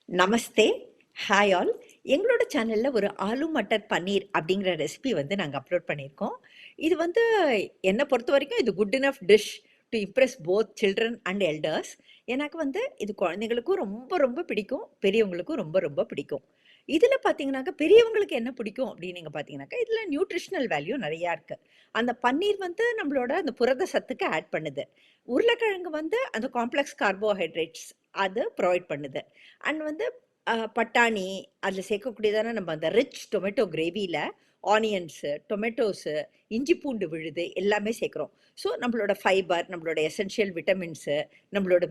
நமஸ்தே. Hi all. எங்களோட சேனல்ல ஒரு ஆலு மட்டர் பன்னீர் அப்படிங்கிற ரெசிபி வந்து நாங்க அப்லோட் பண்ணியிருக்கோம். இது வந்து என்ன பொறுத்தவரைக்கும் இது good enough dish to Impress both children and elders. எனக்கு வந்து இது குழந்தைங்களுக்கும் ரொம்ப ரொம்ப பிடிக்கும். பெரியவங்களுக்கும் ரொம்ப ரொம்ப பிடிக்கும். இதில பார்த்தீங்கன்னாக்கா, பெரியவங்களுக்கு என்ன பிடிக்கும் அப்படின்னு நீங்க பார்த்தீங்கன்னாக்கா, இதில நியூட்ரிஷனல் வேல்யூ நெறையா இருக்கு. அந்த பன்னீர் வந்து நம்மளோட அந்த புரத சத்துக்கு ஆட் பண்ணுது. உருளைக்கிழங்கு வந்து அந்த காம்ப்ளெக்ஸ் கார்போஹைட்ரேட்ஸ் அது ப்ரொவைட் பண்ணுது. அண்ட் வந்து பட்டாணி அதில் சேர்க்கக்கூடியதான நம்ம அந்த ரிச் டொமேட்டோ கிரேவியில் ஆனியன்ஸு, டொமேட்டோஸு, இஞ்சி பூண்டு விழுது எல்லாமே சேர்க்குறோம். ஸோ நம்மளோட ஃபைபர், நம்மளோட எசென்ஷியல் விட்டமின்ஸு, நம்மளோட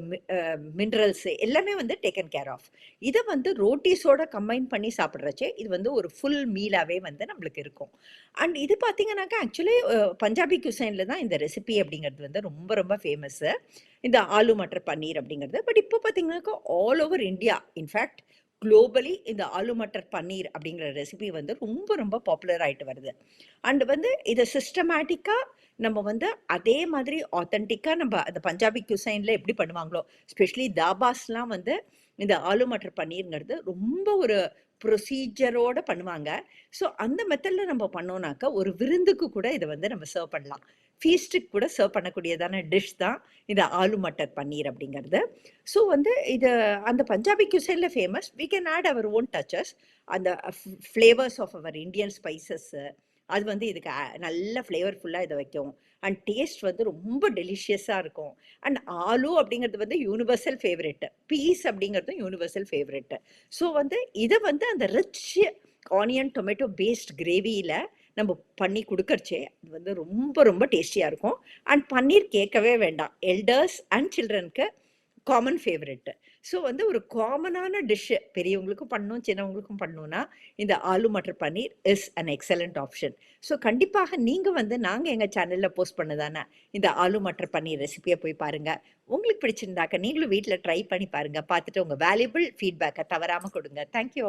மினரல்ஸு எல்லாமே வந்து டேக்கன் கேர் ஆஃப். இதை வந்து ரோட்டீஸோட கம்பைன் பண்ணி சாப்பிட்றச்சே இது வந்து ஒரு ஃபுல் மீலாகவே வந்து நம்மளுக்கு இருக்கும். அண்ட் இது பார்த்தீங்கன்னாக்கா ஆக்சுவலி பஞ்சாபி குசைனில் தான் இந்த ரெசிபி அப்படிங்கிறது வந்து ரொம்ப ரொம்ப ஃபேமஸ்ஸு. இந்த ஆலு மட்டர் பன்னீர் அப்படிங்கிறது. பட் இப்போ பார்த்தீங்கன்னாக்கா all over India, in fact globally இந்த ஆலு மட்டர் பன்னீர் அப்படிங்கிற ரெசிபி வந்து ரொம்ப ரொம்ப பாப்புலர் ஆயிட்டு வருது. அண்ட் வந்து இதை சிஸ்டமேட்டிக்காக நம்ம வந்து அதே மாதிரி ஆத்தென்டிக்காக நம்ம அந்த பஞ்சாபி குசைனில் எப்படி பண்ணுவாங்களோ, ஸ்பெஷலி தாபாஸ்லாம் வந்து இந்த ஆலு மட்டர் பன்னீருங்கிறது ரொம்ப ஒரு ப்ரொசீஜரோட பண்ணுவாங்க. ஸோ அந்த மெத்தடில் நம்ம பண்ணோம்னாக்கா ஒரு விருந்துக்கு கூட இதை வந்து நம்ம சர்வ் பண்ணலாம். ஃபீஸ்ட்டுக்கு கூட சர்வ் பண்ணக்கூடியதான டிஷ் தான் இந்த ஆலு மட்டர் பன்னீர் அப்படிங்கிறது. ஸோ வந்து இது அந்த பஞ்சாபி குசைனில் famous. We can add our own touches. அந்த flavours of our Indian spices அது வந்து இதுக்கு நல்ல ஃப்ளேவர்ஃபுல்லாக இதை வைக்கும். அண்ட் டேஸ்ட் வந்து ரொம்ப டெலிஷியஸாக இருக்கும். அண்ட் ஆலு அப்படிங்கிறது வந்து யூனிவர்சல் ஃபேவரெட்டு. பீஸ் அப்படிங்கிறதும் யூனிவர்சல் ஃபேவரெட்டு. ஸோ வந்து இதை வந்து அந்த ரிச் ஆனியன் டொமேட்டோ பேஸ்ட் கிரேவியில் நம்ம பண்ணி கொடுக்கறச்சே அது வந்து ரொம்ப ரொம்ப டேஸ்டியாக இருக்கும். அண்ட் பன்னீர் கேட்கவே வேண்டாம். எல்டர்ஸ் அண்ட் சில்ட்ரனுக்கு காமன் ஃபேவரெட்டு. ஸோ வந்து ஒரு காமனான டிஷ்ஷு பெரியவங்களுக்கும் பண்ணணும், சின்னவங்களுக்கும் பண்ணணும்னா இந்த aloo matar paneer is an excellent option. So கண்டிப்பாக நீங்கள் வந்து நாங்கள் எங்கள் சேனலில் போஸ்ட் பண்ணதானே இந்த ஆலு மட்டர் பன்னீர் ரெசிபியை போய் பாருங்கள். உங்களுக்கு பிடிச்சிருந்தாக்க நீங்களும் வீட்டில் ட்ரை பண்ணி பாருங்கள். பார்த்துட்டு உங்கள் வேல்யூபிள் ஃபீட்பேக்கை தவறாமல் கொடுங்க. தேங்க்யூ.